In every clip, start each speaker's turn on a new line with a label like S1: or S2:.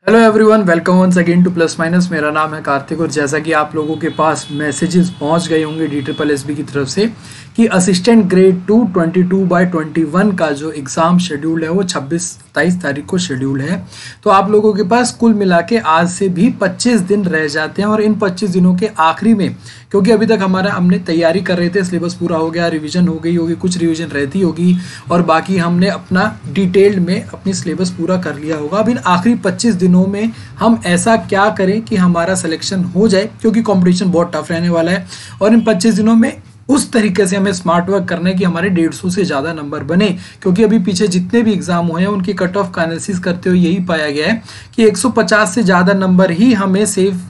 S1: Hello everyone, welcome once again to Plus Minus. मेरा नाम है कार्तिक और जैसा कि आप लोगों के पास मैसेजेस पहुंच गए होंगे DSSB की तरफ से कि असिस्टेंट ग्रेड 2 22/21 का जो एग्ज़ाम शेड्यूल है वो 26-27 तारीख को शेड्यूल है। तो आप लोगों के पास कुल मिला के आज से भी 25 दिन रह जाते हैं और इन 25 दिनों के आखिरी में, क्योंकि अभी तक हमने तैयारी कर रहे थे, सिलेबस पूरा हो गया, रिवीजन हो गई होगी, कुछ रिवीजन रहती होगी और बाकी हमने अपना डिटेल्ड में अपनी सिलेबस पूरा कर लिया होगा। अब इन आखिरी 25 दिनों में हम ऐसा क्या करें कि हमारा सिलेक्शन हो जाए, क्योंकि कंपटीशन बहुत टफ रहने वाला है और इन 25 दिनों में उस तरीके से हमें स्मार्ट वर्क करना है कि हमारे 150 से ज़्यादा नंबर बने। क्योंकि अभी पीछे जितने भी एग्जाम हुए हैं उनकी कट ऑफ का एनालिसिस करते हुए यही पाया गया है कि 150 से ज़्यादा नंबर ही हमें सेफ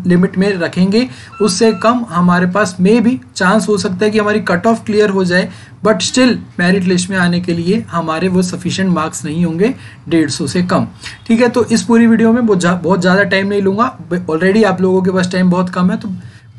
S1: लिमिट में रखेंगे। उससे कम हमारे पास में भी चांस हो सकता है कि हमारी कट ऑफ क्लियर हो जाए, बट स्टिल मेरिट लिस्ट में आने के लिए हमारे वो सफिशिएंट मार्क्स नहीं होंगे 150 से कम। ठीक है, तो इस पूरी वीडियो में बहुत ज़्यादा टाइम नहीं लूँगा, ऑलरेडी आप लोगों के पास टाइम बहुत कम है, तो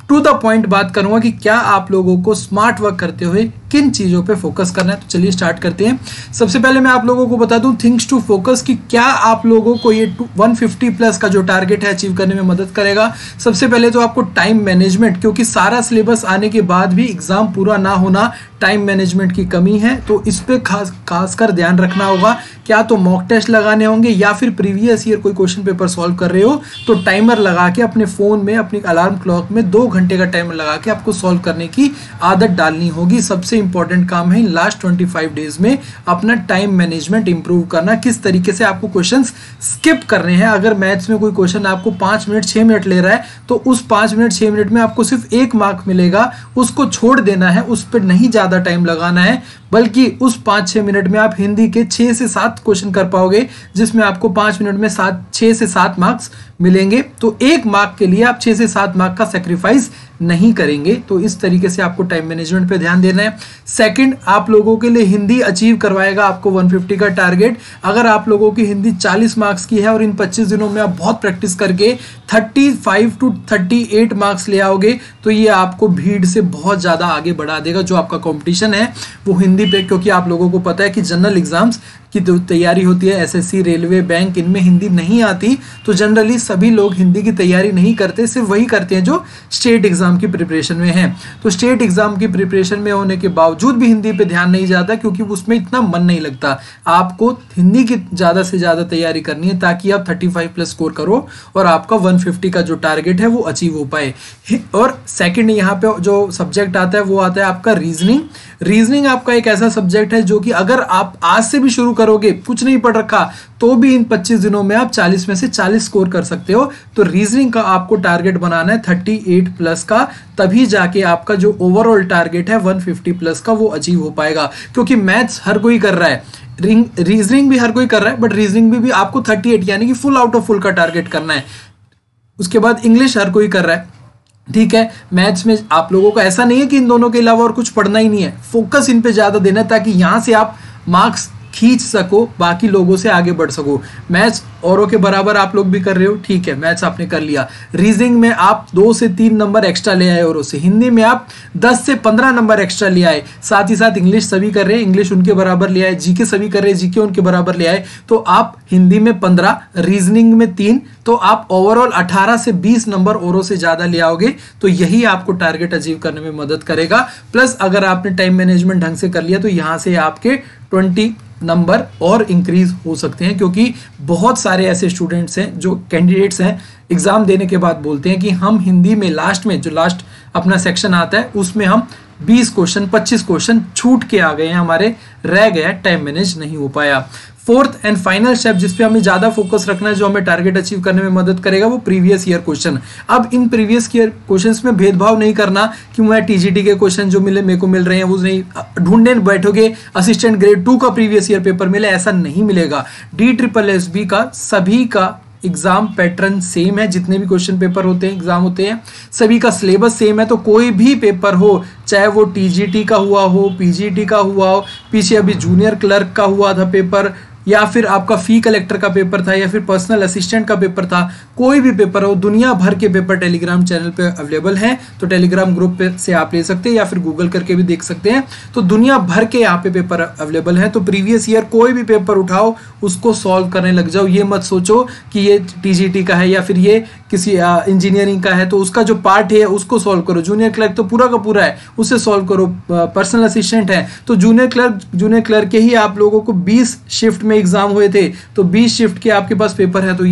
S1: टू द पॉइंट बात करूंगा कि क्या आप लोगों को स्मार्ट वर्क करते हुए किन चीज़ों पे फोकस करना है। तो चलिए स्टार्ट करते हैं। सबसे पहले मैं आप लोगों को बता दूं थिंग्स टू फोकस कि क्या आप लोगों को ये 150 प्लस का जो टारगेट है अचीव करने में मदद करेगा। सबसे पहले तो आपको टाइम मैनेजमेंट, क्योंकि सारा सिलेबस आने के बाद भी एग्जाम पूरा ना होना टाइम मैनेजमेंट की कमी है, तो इस पे खासकर ध्यान रखना होगा। क्या तो मॉक टेस्ट लगाने होंगे या फिर प्रीवियस ईयर कोई क्वेश्चन पेपर सॉल्व कर रहे हो तो टाइमर लगा के अपने फोन में, अपनी अलार्म क्लॉक में 2 घंटे का टाइमर लगा के आपको सॉल्व करने की आदत डालनी होगी। सबसे इंपॉर्टेंट काम है लास्ट 25 डेज में अपना टाइम मैनेजमेंट इंप्रूव करना, किस तरीके से आपको क्वेश्चंस स्किप करने हैं। अगर मैथ्स में कोई क्वेश्चन आपको 5 मिनट 6 मिनट ले रहा है तो उस 5 मिनट 6 मिनट में आपको सिर्फ 1 मार्क मिलेगा, उसको छोड़ देना है, उस पर नहीं ज्यादा टाइम लगाना है, बल्कि उस 5-6 मिनट में आप हिंदी के 6 से 7 क्वेश्चन कर पाओगे, जिसमें आपको 5 मिनट में 6 से 7 मार्क्स मिलेंगे। तो 1 मार्क के लिए आप 6 से 7 मार्क का सेक्रीफाइस नहीं करेंगे। तो इस तरीके से आपको टाइम मैनेजमेंट पे ध्यान देना है। सेकंड, आप लोगों के लिए हिंदी अचीव करवाएगा आपको 150 का टारगेट। अगर आप लोगों की हिंदी 40 मार्क्स की है और इन 25 दिनों में आप बहुत प्रैक्टिस करके 35 to 38 मार्क्स ले आओगे तो ये आपको भीड़ से बहुत ज़्यादा आगे बढ़ा देगा। जो आपका कॉम्पिटिशन है वो हिंदी पे, क्योंकि आप लोगों को पता है कि जनरल एग्जाम्स की तैयारी होती है, SSC, रेलवे, बैंक, इनमें हिंदी नहीं आती, तो जनरली सभी लोग हिंदी की तैयारी नहीं करते, सिर्फ वही करते हैं जो स्टेट एग्जाम की प्रिपरेशन में हैं। तो स्टेट एग्जाम की प्रिपरेशन में होने के बावजूद भी हिंदी पे ध्यान नहीं जाता, क्योंकि उसमें इतना मन नहीं लगता। आपको हिंदी की ज़्यादा से ज़्यादा तैयारी करनी है ताकि आप 35 प्लस स्कोर करो और आपका 150 का जो टारगेट है वो अचीव हो पाए। और सेकेंड, यहाँ पे जो सब्जेक्ट आता है वो आता है आपका रीजनिंग। रीजनिंग आपका एक ऐसा सब्जेक्ट है जो कि अगर आप आज से भी शुरू करोगे, कुछ नहीं पढ़ रखा, तो भी इन 25 दिनों में आप 40 में से 40 स्कोर कर सकते हो। तो रीजनिंग का आपको टारगेट बनाना है 38 प्लस का, तभी जाके आपका जो ओवरऑल टारगेट है 150 प्लस का वो अचीव हो पाएगा। क्योंकि मैथ्स हर कोई कर रहा है, रीजनिंग भी हर कोई कर रहा है, बट रीजनिंग भी आपको 38 यानी कि फुल आउट ऑफ फुल का टारगेट करना है। उसके बाद इंग्लिश हर कोई कर रहा है, ठीक है। मैथ्स में आप लोगों को ऐसा नहीं है कि इन दोनों के अलावा और कुछ पढ़ना ही नहीं है, फोकस इन पे ज्यादा देना है ताकि यहां से आप मार्क्स खींच सको, बाकी लोगों से आगे बढ़ सको। मैथ्स औरों के बराबर आप लोग भी कर रहे हो, ठीक है, मैथ्स आपने कर लिया। रीजनिंग में आप 2 से 3 नंबर एक्स्ट्रा ले आए औरों से, हिंदी में आप 10 से 15 नंबर एक्स्ट्रा ले आए, साथ ही साथ इंग्लिश सभी कर रहे हैं, इंग्लिश उनके बराबर ले आए, जीके सभी कर रहे हैं, जीके उनके बराबर ले आए, तो आप हिंदी में 15, रीजनिंग में 3, तो आप ओवरऑल 18 से 20 नंबर औरों से ज्यादा ले आओगे। तो यही आपको टारगेट अचीव करने में मदद करेगा। प्लस अगर आपने टाइम मैनेजमेंट ढंग से कर लिया तो यहां से आपके 20 नंबर और इंक्रीज हो सकते हैं, क्योंकि बहुत सारे ऐसे स्टूडेंट्स हैं जो कैंडिडेट्स हैं एग्जाम देने के बाद बोलते हैं कि हम हिंदी में लास्ट में जो लास्ट अपना सेक्शन आता है उसमें हम 20 क्वेश्चन 25 क्वेश्चन छूट के आ गए हैं, हमारे रह गया, टाइम मैनेज नहीं हो पाया। फोर्थ एंड फाइनल स्टेप जिस पे हमें ज्यादा फोकस रखना है, जो हमें टारगेट अचीव करने में मदद करेगा, वो प्रीवियस ईयर क्वेश्चन। अब इन प्रीवियस ईयर क्वेश्चंस में भेदभाव नहीं करना कि मैं TGT के क्वेश्चन जो मेरे को मिल रहे हैं वो नहीं ढूंढने बैठोगे, असिस्टेंट ग्रेड 2 का प्रीवियस ईयर पेपर मिले, ऐसा नहीं मिलेगा। DSSB का सभी का एग्जाम पैटर्न सेम है, जितने भी क्वेश्चन पेपर होते हैं, एग्जाम होते हैं, सभी का सिलेबस सेम है। तो कोई भी पेपर हो, चाहे वो TGT का हुआ हो, PGT का हुआ हो, पीछे अभी जूनियर क्लर्क का हुआ था पेपर, या फिर आपका फी कलेक्टर का पेपर था, या फिर पर्सनल असिस्टेंट का पेपर था, कोई भी पेपर हो, दुनिया भर के पेपर टेलीग्राम चैनल पे अवेलेबल हैं। तो टेलीग्राम ग्रुप पे से आप ले सकते हैं या फिर गूगल करके भी देख सकते हैं। तो दुनिया भर के यहाँ पे पेपर अवेलेबल हैं। तो प्रीवियस ईयर कोई भी पेपर उठाओ, उसको सॉल्व करने लग जाओ। ये मत सोचो कि ये टीजीटी का है या फिर ये किसी इंजीनियरिंग का है तो उसका जो पार्ट है उसको सॉल्व करो। जूनियर क्लर्क तो पूरा का पूरा है, उससे सॉल्व करो। पर्सनल असिस्टेंट है तो जूनियर क्लर्क के ही आप लोगों को 20 शिफ्ट में एग्जाम हुए थे, तो 20 शिफ्ट के आपके पास पेपर है, तो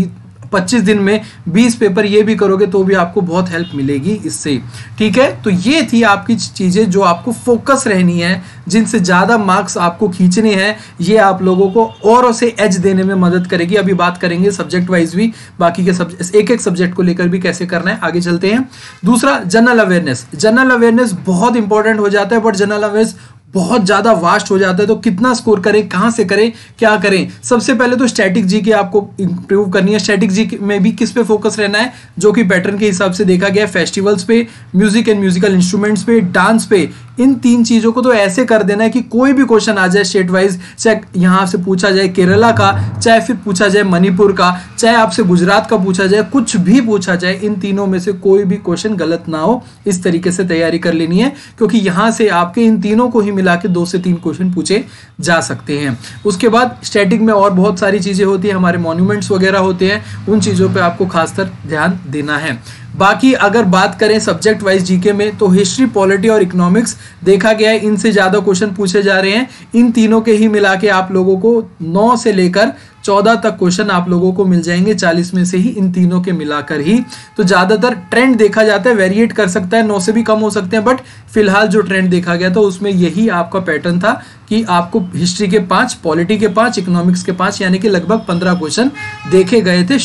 S1: 25 दिन में 20 पेपर ये भी करोगे तो भी आपको बहुत हेल्प मिलेगी इससे। ठीक है, तो ये थी आपकी चीजें जो आपको फोकस रहनी है, जिनसे ज्यादा मार्क्स आपको खींचने हैं। ये आप लोगों को और से एज देने में मदद करेगी। अभी बात करेंगे सब्जेक्ट वाइज भी, बाकी के एक एक सब्जेक्ट को लेकर भी कैसे करना है, आगे चलते हैं। दूसरा, जनरल अवेयरनेस। जनरल अवेयरनेस बहुत इंपॉर्टेंट हो जाता है, बट जनरल अवेयरनेस बहुत ज्यादा वास्ट हो जाता है, तो कितना स्कोर करें, कहां से करें, क्या करें। सबसे पहले तो स्टैटिक जीके आपको इंप्रूव करनी है। स्टैटिक जीके में भी किस पे फोकस रहना है, जो कि पैटर्न के हिसाब से देखा गया है, फेस्टिवल्स पे, म्यूजिक एंड म्यूजिकल इंस्ट्रूमेंट्स पे, डांस पे। इन 3 चीजों को तो ऐसे कर देना है कि कोई भी क्वेश्चन आ जाए स्टेट वाइज, चाहे यहां से पूछा जाए केरला का, चाहे फिर पूछा जाए मणिपुर का, चाहे आपसे गुजरात का पूछा जाए, कुछ भी पूछा जाए, इन तीनों में से कोई भी क्वेश्चन गलत ना हो। इस तरीके से तैयारी कर लेनी है, क्योंकि यहां से आपके इन तीनों को ही मिला के 2 से 3 क्वेश्चन पूछे जा सकते हैं। उसके बाद स्टैटिक में और बहुत सारी चीजें होती है, हमारे मॉन्यूमेंट्स वगैरह होते हैं, उन चीजों पे आपको खासकर ध्यान देना है। बाकी अगर बात करें सब्जेक्ट वाइज जीके में, तो हिस्ट्री, पॉलिटी और इकोनॉमिक्स देखा गया है इनसे ज्यादा क्वेश्चन पूछे जा रहे हैं। इन तीनों के ही मिला के आप लोगों को 9 से लेकर 14 तक क्वेश्चन आप लोगों को मिल जाएंगे, 40 में से ही, इन तीनों के मिलाकर ही। तो ज्यादातर ट्रेंड देखा जाता है, वेरिएट कर सकता है, 9 से भी कम हो सकते हैं, बट फिलहाल जो ट्रेंड देखा गया था उसमें यही आपका पैटर्न था कि आपको हिस्ट्री के 5, पॉलिटी के 5, इकोनॉमिक्स के 5, यानी कि लगभग 15 क्वेश्चन देखे गए थे।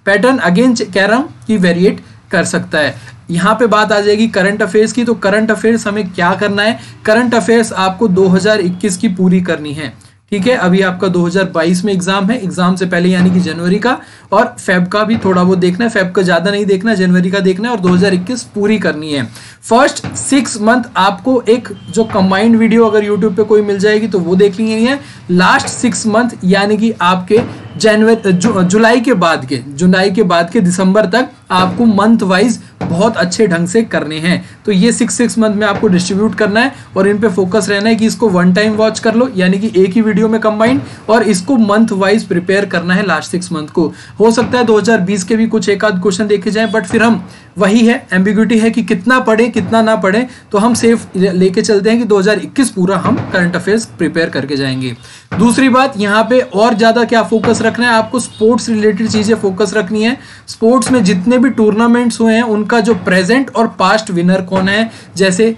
S1: पैटर्न अगेन कह रहा हूं कि वेरिएट कर सकता है। यहां पे बात आ जाएगी करंट अफेयर्स की। तो करंट अफेयर्स हमें क्या करना है, करंट अफेयर्स आपको 2021 की पूरी करनी है। ठीक है, अभी आपका 2022 में एग्जाम है, एग्जाम से पहले यानी कि जनवरी का, और फेब का भी थोड़ा बहुत देखना है, फेब का ज्यादा नहीं देखना, जनवरी का देखना है, और 2021 पूरी करनी है। फर्स्ट 6 मंथ आपको एक जो कंबाइंड वीडियो अगर यूट्यूब पे कोई मिल जाएगी तो वो देख लेनी है। लास्ट 6 मंथ यानी कि आपके जुलाई के बाद के दिसंबर तक आपको मंथ वाइज बहुत अच्छे ढंग से करने हैं। तो ये 6 मंथ में आपको डिस्ट्रीब्यूट करना है और इन पे फोकस रहना है कि इसको 1 टाइम वॉच कर लो, यानी कि एक ही वीडियो में कंबाइंड, और इसको मंथ वाइज प्रिपेयर करना है लास्ट 6 मंथ को। हो सकता है 2020 के भी कुछ एक आध क्वेश्चन देखे जाए, बट फिर हम वही है, एम्बिग्यूटी है कि कितना पढ़े कितना ना पढ़े, तो हम सेफ लेके चलते हैं कि 2021 पूरा हम करंट अफेयर्स प्रिपेयर करके जाएंगे। दूसरी बात, यहाँ पे और ज्यादा क्या फोकस रखना है, आपको स्पोर्ट्स रिलेटेड चीजें फोकस रखनी है। स्पोर्ट्स में जितने भी टूर्नामेंट्स हुए हैं उनका जो प्रेजेंट और पास्ट विनर कौन है, जैसे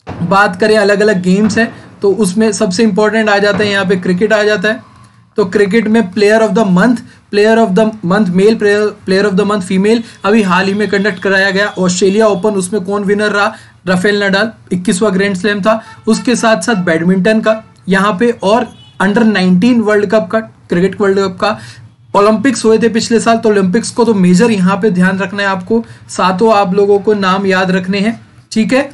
S1: बात करें अलग अलग गेम्स है तो उसमें सबसे इंपॉर्टेंट आ जाता है यहाँ पे क्रिकेट आ जाता है। तो क्रिकेट में player of the month male, player of the month female अभी हाल ही में कंडक्ट कराया गया ऑस्ट्रेलिया ओपन, उसमें कौन विनर रहा, राफेल नडाल, 21वां ग्रैंड स्लैम था। उसके साथ साथ बैडमिंटन का यहाँ पे, और अंडर 19 वर्ल्ड कप का, क्रिकेट वर्ल्ड कप का, ओलंपिक्स हुए थे पिछले साल, तो ओलंपिक्स को तो मेजर यहाँ पे ध्यान रखना है आपको। सातों आप लोगों को नाम याद रखने हैं, ठीक है।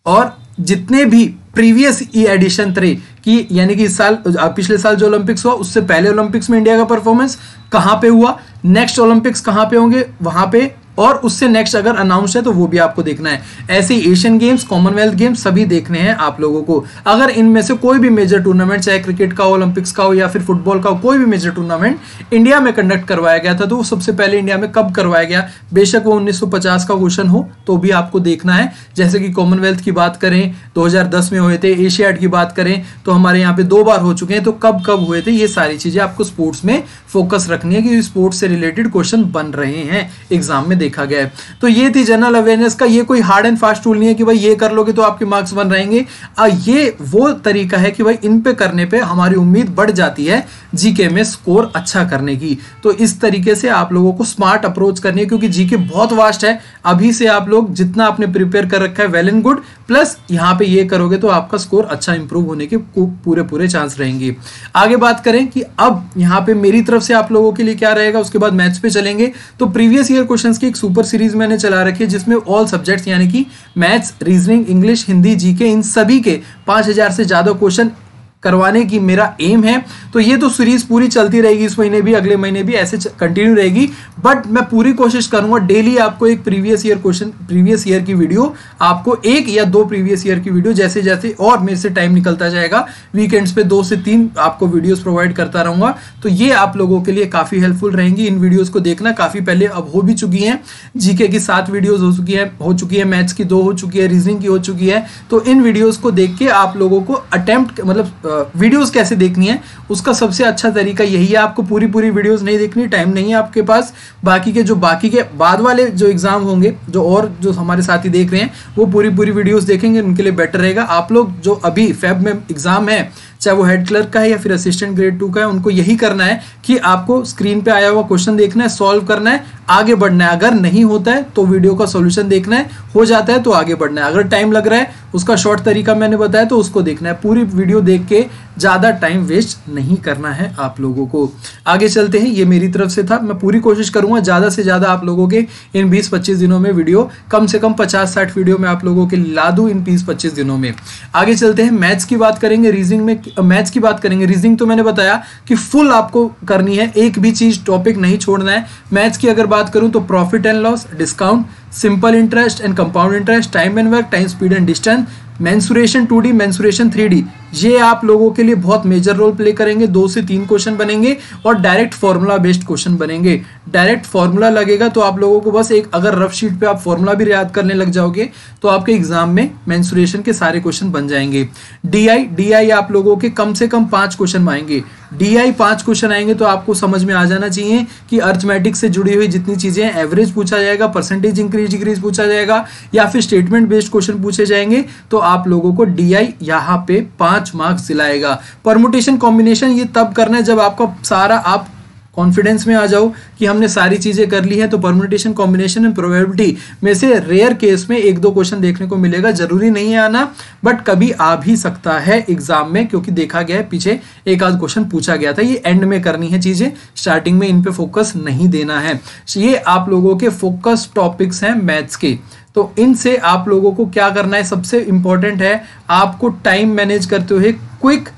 S1: और जितने भी प्रीवियस एडिशन थे कि यानी कि इस साल, पिछले साल जो ओलंपिक्स हुआ उससे पहले ओलंपिक्स में इंडिया का परफॉर्मेंस कहां पे हुआ, नेक्स्ट ओलंपिक्स कहां पे होंगे वहां पे, और उससे नेक्स्ट अगर अनाउंस है तो वो भी आपको देखना है। ऐसे ही एशियन गेम्स, कॉमनवेल्थ गेम्स सभी देखने हैं आप लोगों को। अगर इनमें से कोई भी मेजर टूर्नामेंट, चाहे क्रिकेट का हो, ओलंपिक्स का हो या फिर फुटबॉल का हो, कोई भी मेजर टूर्नामेंट इंडिया में कंडक्ट करवाया गया था तो वो सबसे पहले इंडिया में कब करवाया गया, बेशक वो 1950 का क्वेश्चन हो तो भी आपको देखना है। जैसे कि कॉमनवेल्थ की बात करें 2010 में हुए थे, एशियाड की बात करें तो हमारे यहाँ पे 2 बार हो चुके हैं, तो कब कब हुए थे, ये सारी चीजें आपको स्पोर्ट्स में फोकस रखनी है कि स्पोर्ट्स से रिलेटेड क्वेश्चन बन रहे हैं, एग्जाम में देखा गया है। तो ये थी जनरल अवेयरनेस का। ये कोई हार्ड एंड फास्ट टूल नहीं है कि भाई ये कर लोगे तो आपके मार्क्स बन रहेंगे। ये वो तरीका है कि भाई इन पे करने पे हमारी उम्मीद बढ़ जाती है जीके में स्कोर अच्छा करने की। तो इस तरीके से आप लोगों को स्मार्ट अप्रोच करनी है, क्योंकि जीके बहुत वास्ट है। अभी से आप लोग जितना आपने प्रिपेयर कर रखा है वेल एंड गुड, प्लस यहाँ पे ये करोगे तो आपका स्कोर अच्छा इंप्रूव होने के पूरे चांस रहेंगे। आगे बात करें कि अब यहाँ पे मेरी तरफ से आप लोगों के लिए क्या रहेगा, उसके बाद मैथ्स पे चलेंगे। तो प्रीवियस ईयर क्वेश्चंस की एक सुपर सीरीज मैंने चला रखी है जिसमें ऑल सब्जेक्ट्स यानी कि maths, reasoning, English, Hindi, GK, इन सभी के 5000 से ज्यादा क्वेश्चन करवाने की मेरा एम है। तो ये तो सीरीज पूरी चलती रहेगी, इस महीने भी, अगले महीने भी ऐसे कंटिन्यू रहेगी। बट मैं पूरी कोशिश करूंगा डेली आपको एक प्रीवियस ईयर की वीडियो, आपको 1 या 2 प्रीवियस ईयर की वीडियो जैसे जैसे और मेरे से टाइम निकलता जाएगा, वीकेंड्स पे 2 से 3 आपको वीडियोस प्रोवाइड करता रहूंगा। तो ये आप लोगों के लिए काफी हेल्पफुल रहेंगी। इन वीडियोस को देखना, काफी पहले अब हो भी चुकी हैं, जीके की 7 वीडियोस हो चुकी है, मैथ्स की 2 हो चुकी है, रीजनिंग की हो चुकी है। तो इन वीडियोस को देख के आप लोगों को वीडियोस कैसे देखनी है उसका सबसे अच्छा तरीका यही है। आपको पूरी वीडियोस नहीं देखनी, टाइम नहीं है आपके पास। बाकी के बाद वाले जो एग्जाम होंगे, जो हमारे साथी देख रहे हैं, वो पूरी वीडियोस देखेंगे, उनके लिए बेटर रहेगा। आप लोग जो अभी फेब में एग्जाम है, चाहे वो हेड क्लर्क का है या फिर असिस्टेंट ग्रेड 2 का है, उनको यही करना है कि आपको स्क्रीन पे आया हुआ क्वेश्चन देखना है, सॉल्व करना है, आगे बढ़ना है। अगर नहीं होता है तो वीडियो का सॉल्यूशन देखना है, हो जाता है तो आगे बढ़ना है। अगर टाइम लग रहा है, उसका शॉर्ट तरीका मैंने बताया तो उसको देखना है। पूरी वीडियो देख के ज्यादा टाइम वेस्ट नहीं करना है आप लोगों को। आगे चलते हैं, ये मेरी तरफ से था। मैं पूरी कोशिश करूंगा ज्यादा से ज्यादा आप लोगों के इन 20-25 दिनों में वीडियो, कम से कम 50-60 वीडियो में आप लोगों के ला दूं इन 20-25 दिनों में। आगे चलते हैं, मैथ्स की बात करेंगे, रीजनिंग में मैथ्स की बात करेंगे। रीजनिंग तो मैंने बताया कि फुल आपको करनी है, एक भी चीज टॉपिक नहीं छोड़ना है। मैथ्स की अगर बात करूं तो profit and loss, discount, simple interest and compound interest, time and work, time speed and distance, mensuration 2D, mensuration 3D, ये आप लोगों के लिए बहुत मेजर रोल प्ले करेंगे। 2 से 3 क्वेश्चन बनेंगे और डायरेक्ट फॉर्मूला बेस्ड क्वेश्चन बनेंगे। डायरेक्ट फॉर्मूला लगेगा तो आप लोगों को बस एक, अगर रफ शीट पे आप फॉर्मूला भी याद करने लग जाओगे तो आपके एग्जाम में मेंसुरेशन के सारे क्वेश्चन बन जाएंगे। DI आप लोगों के कम से कम 5 क्वेश्चन आएंगे। DI 5 क्वेश्चन आएंगे तो आपको समझ में आ जाना चाहिए कि अर्थमेटिक से जुड़ी हुई जितनी चीजें हैं, एवरेज पूछा जाएगा, परसेंटेज इंक्रीज डिक्रीज पूछा जाएगा, या फिर स्टेटमेंट बेस्ड क्वेश्चन पूछे जाएंगे। तो आप लोगों को DI यहाँ पे 5 मार्क्स दिलाएगा। परमुटेशन कॉम्बिनेशन ये तब करना है जब आपका सारा, आप कॉन्फिडेंस में आ जाओ कि हमने सारी चीजें कर ली हैं। तो परम्यूटेशन, कॉम्बिनेशन एंड प्रोबेबिलिटी में से रेयर केस में 1-2 क्वेश्चन देखने को मिलेगा। जरूरी नहीं है आना, बट कभी आ भी सकता है एग्जाम में, क्योंकि देखा गया है पीछे 1-आध क्वेश्चन पूछा गया था। ये एंड में करनी है चीजें, स्टार्टिंग में इन पे फोकस नहीं देना है। ये आप लोगों के फोकस टॉपिक्स हैं मैथ्स के। तो इनसे आप लोगों को क्या करना है, सबसे इंपॉर्टेंट है आपको टाइम मैनेज करते हुए क्विक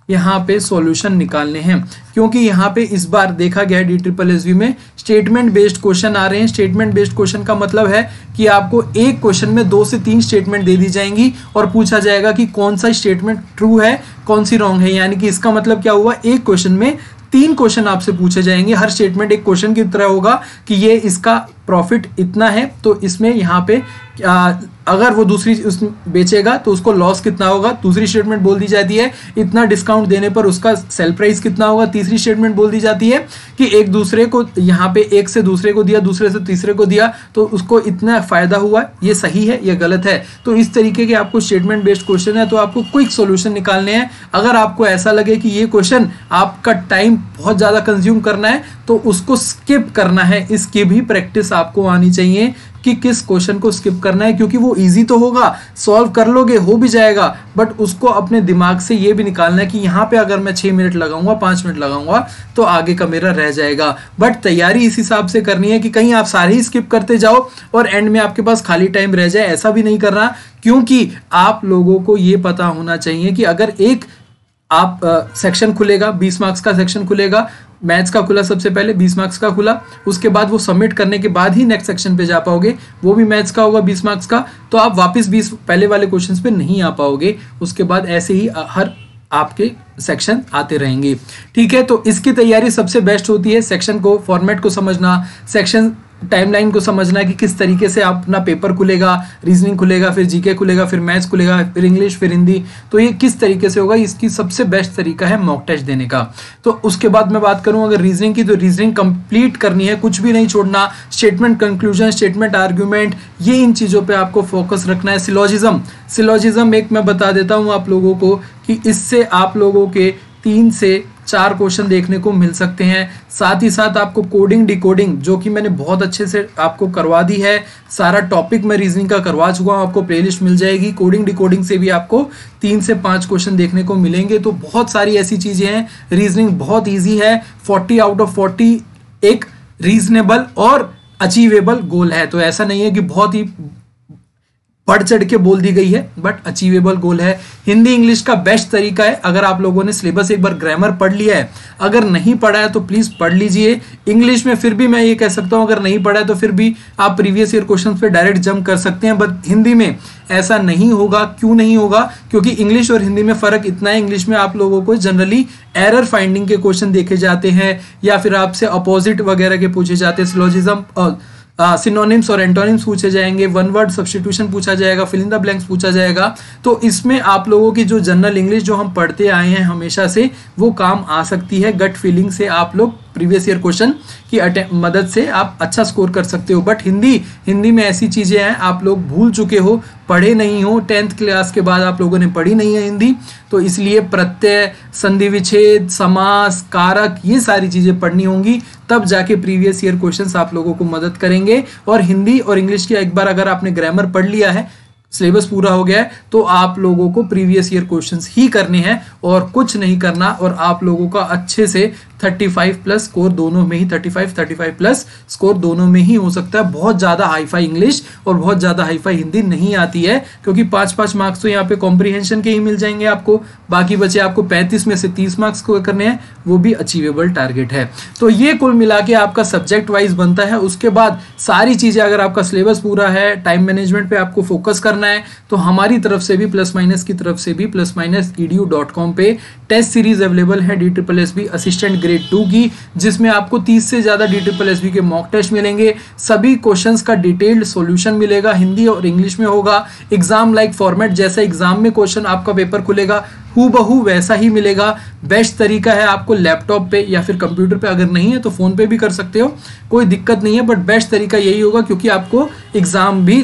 S1: यहाँ पे सॉल्यूशन निकालने हैं। क्योंकि यहाँ पे इस बार देखा गया है DSSB में स्टेटमेंट बेस्ड क्वेश्चन आ रहे हैं। स्टेटमेंट बेस्ड क्वेश्चन का मतलब है कि आपको एक क्वेश्चन में 2 से 3 स्टेटमेंट दे दी जाएंगी और पूछा जाएगा कि कौन सा स्टेटमेंट ट्रू है, कौन सी रॉन्ग है। यानी कि इसका मतलब क्या हुआ, एक क्वेश्चन में 3 क्वेश्चन आपसे पूछे जाएंगे। हर स्टेटमेंट एक क्वेश्चन की तरह होगा कि ये इसका प्रॉफिट इतना है, तो इसमें यहाँ पे अगर वो दूसरी बेचेगा तो उसको लॉस कितना होगा। दूसरी स्टेटमेंट बोल दी जाती है इतना डिस्काउंट देने पर उसका सेल प्राइस कितना होगा। तीसरी स्टेटमेंट बोल दी जाती है कि एक दूसरे को, यहाँ पे एक से दूसरे को दिया, दूसरे से तीसरे को दिया, तो उसको इतना फायदा हुआ, ये सही है या गलत है। तो इस तरीके के आपको स्टेटमेंट बेस्ड क्वेश्चन है, तो आपको क्विक सॉल्यूशन निकालने हैं। अगर आपको ऐसा लगे कि ये क्वेश्चन आपका टाइम बहुत ज्यादा कंज्यूम करना है तो उसको स्किप करना है। इसकी भी प्रैक्टिस आपको आनी चाहिए कि किस क्वेश्चन को स्किप करना है, क्योंकि वो इजी तो होगा, सॉल्व कर लोगे, हो भी जाएगा, बट उसको अपने दिमाग से ये भी निकालना है कि यहाँ पे अगर मैं 6 मिनट लगाऊंगा, 5 मिनट लगाऊंगा तो आगे का मेरा रह जाएगा। बट तैयारी इस हिसाब से करनी है कि कहीं आप सारे ही स्किप करते जाओ और एंड में आपके पास खाली टाइम रह जाए, ऐसा भी नहीं करना। क्योंकि आप लोगों को ये पता होना चाहिए कि अगर एक आप सेक्शन खुलेगा, 20 मार्क्स का सेक्शन खुलेगा, मैथ्स का खुला सबसे पहले 20 मार्क्स का खुला, उसके बाद वो सबमिट करने के बाद ही नेक्स्ट सेक्शन पे जा पाओगे, वो भी मैथ्स का होगा 20 मार्क्स का, तो आप वापस 20 पहले वाले क्वेश्चंस पे नहीं आ पाओगे। उसके बाद ऐसे ही हर आपके सेक्शन आते रहेंगे। ठीक है, तो इसकी तैयारी सबसे बेस्ट होती है सेक्शन को, फॉर्मेट को समझना, सेक्शन टाइमलाइन को समझना कि किस तरीके से अपना पेपर खुलेगा, रीजनिंग खुलेगा, फिर जीके खुलेगा, फिर मैथ्स खुलेगा, फिर इंग्लिश, फिर हिंदी, तो ये किस तरीके से होगा, इसकी सबसे बेस्ट तरीका है मॉक टेस्ट देने का। तो उसके बाद मैं बात करूं अगर रीजनिंग की, तो रीजनिंग कंप्लीट करनी है, कुछ भी नहीं छोड़ना। स्टेटमेंट कंक्लूजन, स्टेटमेंट आर्ग्यूमेंट, ये इन चीजों पे आपको फोकस रखना है। सिलोजिज्म एक मैं बता देता हूं आप लोगों को कि इससे आप लोगों के 3 से 4 क्वेश्चन देखने को मिल सकते हैं। साथ ही साथ आपको कोडिंग डिकोडिंग, जो कि मैंने बहुत अच्छे से आपको करवा दी है, सारा टॉपिक मैं रीजनिंग का करवा चुका हूं, आपको प्लेलिस्ट मिल जाएगी। कोडिंग डिकोडिंग से भी आपको 3 से 5 क्वेश्चन देखने को मिलेंगे। तो बहुत सारी ऐसी चीजें हैं, रीजनिंग बहुत ईजी है। 40 आउट ऑफ 40 एक रीजनेबल और अचीवेबल गोल है। तो ऐसा नहीं है कि बहुत ही बढ़ चढ़ के बोल दी गई है, बट अचीवेबल गोल है। हिंदी इंग्लिश का बेस्ट तरीका है, अगर आप लोगों ने सिलेबस एक बार ग्रामर पढ़ लिया है, अगर नहीं पढ़ा है तो प्लीज पढ़ लीजिए। इंग्लिश में फिर भी मैं ये कह सकता हूं, अगर नहीं पढ़ा है तो फिर भी आप प्रीवियस ईयर क्वेश्चन पे डायरेक्ट जंप कर सकते हैं, बट हिंदी में ऐसा नहीं होगा। क्यों नहीं होगा? क्योंकि इंग्लिश और हिंदी में फर्क इतना है, इंग्लिश में आप लोगों को जनरली एरर फाइंडिंग के क्वेश्चन देखे जाते हैं, या फिर आपसे अपोजिट वगैरह के पूछे जाते हैं, सिलोजिज्म, सिनोनिम्स और एंटोनिम्स पूछे जाएंगे, वन वर्ड सब्स्टिट्यूशन पूछा जाएगा, फिल इन द ब्लैंक्स पूछा जाएगा। तो इसमें आप लोगों की जो जनरल इंग्लिश जो हम पढ़ते आए हैं हमेशा से, वो काम आ सकती है। गट फीलिंग से आप लोग प्रीवियस ईयर क्वेश्चन की मदद से आप अच्छा स्कोर कर सकते हो। बट हिंदी में ऐसी चीजें हैं आप लोग भूल चुके हो, पढ़े नहीं हो, 10th क्लास के बाद आप लोगों ने पढ़ी नहीं है हिंदी, तो इसलिए प्रत्यय, संधि विच्छेद, समास, कारक, ये सारी चीजें पढ़नी होंगी, तब जाके प्रीवियस ईयर क्वेश्चंस आप लोगों को मदद करेंगे। और हिंदी और इंग्लिश की एक बार अगर आपने ग्रामर पढ़ लिया है, सिलेबस पूरा हो गया है, तो आप लोगों को प्रीवियस ईयर क्वेश्चंस ही करने हैं और कुछ नहीं करना, और आप लोगों का अच्छे से 35 प्लस स्कोर दोनों में ही, 35 प्लस स्कोर दोनों में ही हो सकता है। बहुत ज्यादा हाईफाई इंग्लिश और बहुत ज्यादा हाईफाई हिंदी नहीं आती है, क्योंकि 5-5 मार्क्स तो यहाँ पे कॉम्प्रिहेंशन के ही मिल जाएंगे आपको, बाकी बचे आपको 35 में से 30 मार्क्स स्कोर करने हैं, वो भी अचीवेबल टारगेट है। तो ये कुल मिला के आपका सब्जेक्ट वाइज बनता है। उसके बाद सारी चीजें, अगर आपका सिलेबस पूरा है, टाइम मैनेजमेंट पे आपको फोकस करना है, तो हमारी तरफ से भी, प्लस माइनस की तरफ से भी, plusminus.edu.com पे टेस्ट सीरीज अवेलेबल है DSSB असिस्टेंट ग्रेड 2 की, जिसमें आपको 30 से ज्यादा DSSB के मॉक टेस्ट मिलेंगे, सभी क्वेश्चंस का डिटेल्ड सॉल्यूशन मिलेगा, हिंदी और इंग्लिश में होगा। एग्जाम लाइक फॉर्मेट, जैसा एग्जाम में क्वेश्चन आपका पेपर खुलेगा हूबहू वैसा ही मिलेगा। बेस्ट तरीका है आपको लैपटॉप पे या फिर कंप्यूटर पे, अगर नहीं है तो फोन पे भी कर सकते हो, कोई दिक्कत नहीं है, बट बेस्ट तरीका यही होगा, क्योंकि आपको एग्जाम भी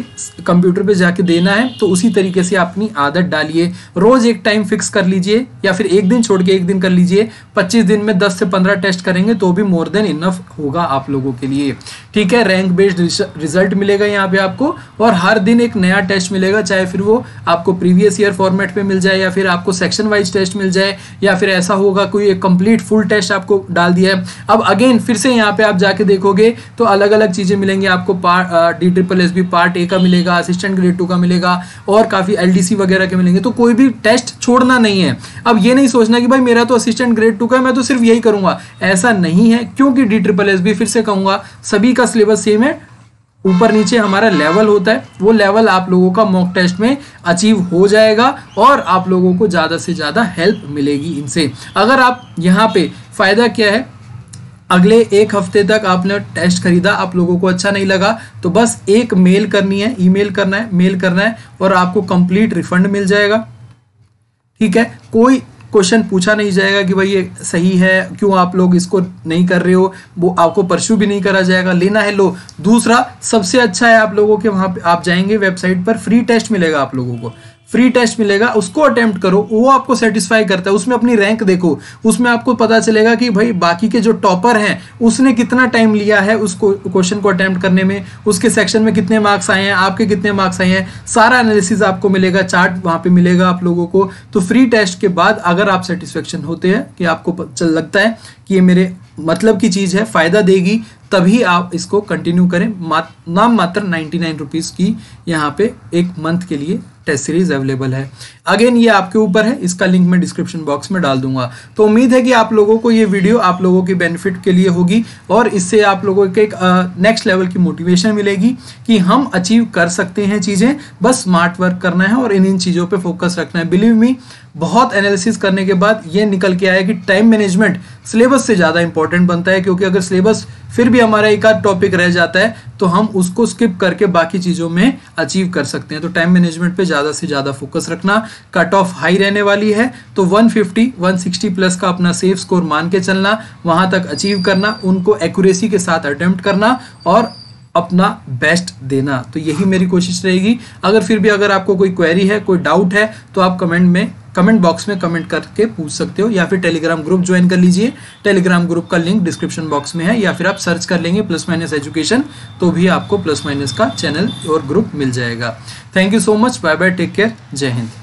S1: कंप्यूटर पे जाके देना है, तो उसी तरीके से अपनी आदत डालिए। रोज एक टाइम फिक्स कर लीजिए, या फिर एक दिन छोड़ के एक दिन कर लीजिए। 25 दिन में 10 से 15 टेस्ट करेंगे तो भी मोर देन इनफ होगा आप लोगों के लिए, ठीक है। रैंक बेस्ड रिजल्ट मिलेगा यहाँ पे आपको, और हर दिन एक नया टेस्ट मिलेगा, चाहे फिर वो आपको प्रीवियस ईयर फॉर्मेट पे मिल जाए, या फिर आपको सेक्शन वाइज टेस्ट मिल जाए, या फिर ऐसा होगा कोई एक कंप्लीट फुल टेस्ट आपको डाल दिया है। अब अगेन फिर से यहाँ पे आप जाके देखोगे तो अलग अलग चीजें मिलेंगी आपको। DSSB पार्ट ए का मिलेगा, असिस्टेंट ग्रेड 2 का मिलेगा, और काफी LDC वगैरह के मिलेंगे, तो कोई भी टेस्ट छोड़ना नहीं है। अब ये नहीं सोचना कि भाई मेरा तो असिस्टेंट ग्रेड 2 का है, मैं तो सिर्फ यही करूंगा, ऐसा नहीं है, क्योंकि DSSB फिर से कहूंगा सभी का सिलेबस सेम है, ऊपर नीचे हमारा लेवल होता है, वो लेवल आप लोगों का मॉक टेस्ट में अचीव हो जाएगा, और आप लोगों को ज्यादा से ज्यादा हेल्प मिलेगी इनसे। अगर आप यहाँ पे फायदा क्या है, अगले एक हफ्ते तक आपने टेस्ट खरीदा, आप लोगों को अच्छा नहीं लगा, तो बस एक मेल करनी है, ईमेल करना है, मेल करना है, और आपको कंप्लीट रिफंड मिल जाएगा, ठीक है। कोई क्वेश्चन पूछा नहीं जाएगा कि भाई ये सही है, क्यों आप लोग इसको नहीं कर रहे हो, वो आपको परस्यू भी नहीं करा जाएगा, लेना है लो। दूसरा सबसे अच्छा है, आप लोगों के वहां पे आप जाएंगे वेबसाइट पर, फ्री टेस्ट मिलेगा आप लोगों को, फ्री टेस्ट मिलेगा, उसको अटेम्प्ट करो, वो आपको सेटिस्फाई करता है, उसमें अपनी रैंक देखो, उसमें आपको पता चलेगा कि भाई बाकी के जो टॉपर हैं उसने कितना टाइम लिया है उस क्वेश्चन को अटेम्प्ट करने में, उसके सेक्शन में कितने मार्क्स आए हैं, आपके कितने मार्क्स आए हैं, सारा एनालिसिस आपको मिलेगा, चार्ट वहां पे मिलेगा आप लोगों को। तो फ्री टेस्ट के बाद अगर आप सेटिस्फेक्शन होते हैं कि आपको लगता है कि ये मेरे मतलब की चीज है, फायदा देगी, तभी आप इसको कंटिन्यू करें। नाम मात्र 99 रुपीज की यहाँ पे एक मंथ के लिए टेस्ट सीरीज अवेलेबल है। अगेन ये आपके ऊपर है, इसका लिंक मैं डिस्क्रिप्शन बॉक्स में डाल दूंगा। तो उम्मीद है कि आप लोगों को ये वीडियो आप लोगों की बेनिफिट के लिए होगी, और इससे आप लोगों को एक नेक्स्ट लेवल की मोटिवेशन मिलेगी कि हम अचीव कर सकते हैं चीजें, बस स्मार्ट वर्क करना है और इन चीजों पे फोकस रखना है। बिलीव मी, बहुत एनालिसिस करने के बाद ये निकल के आया कि टाइम मैनेजमेंट सिलेबस से ज्यादा इंपॉर्टेंट बनता है, क्योंकि अगर सिलेबस फिर भी हमारा एक आध टॉपिक रह जाता है तो हम उसको स्किप करके बाकी चीजों में अचीव कर सकते हैं। तो टाइम मैनेजमेंट पे ज्यादा से ज्यादा फोकस रखना। कट ऑफ हाई रहने वाली है, तो 150-160 प्लस का अपना सेफ स्कोर मान के चलना, वहां तक अचीव करना, उनको एक्यूरेसी के साथ अटेम्प्ट करना और अपना बेस्ट देना। तो यही मेरी कोशिश रहेगी। अगर फिर भी अगर आपको कोई क्वेरी है, कोई डाउट है, तो आप कमेंट बॉक्स में कमेंट करके पूछ सकते हो, या फिर टेलीग्राम ग्रुप ज्वाइन कर लीजिए। टेलीग्राम ग्रुप का लिंक डिस्क्रिप्शन बॉक्स में है, या फिर आप सर्च कर लेंगे प्लस माइनस एजुकेशन, तो भी आपको प्लस माइनस का चैनल और ग्रुप मिल जाएगा। Thank you so much, bye bye, take care, जय हिंद।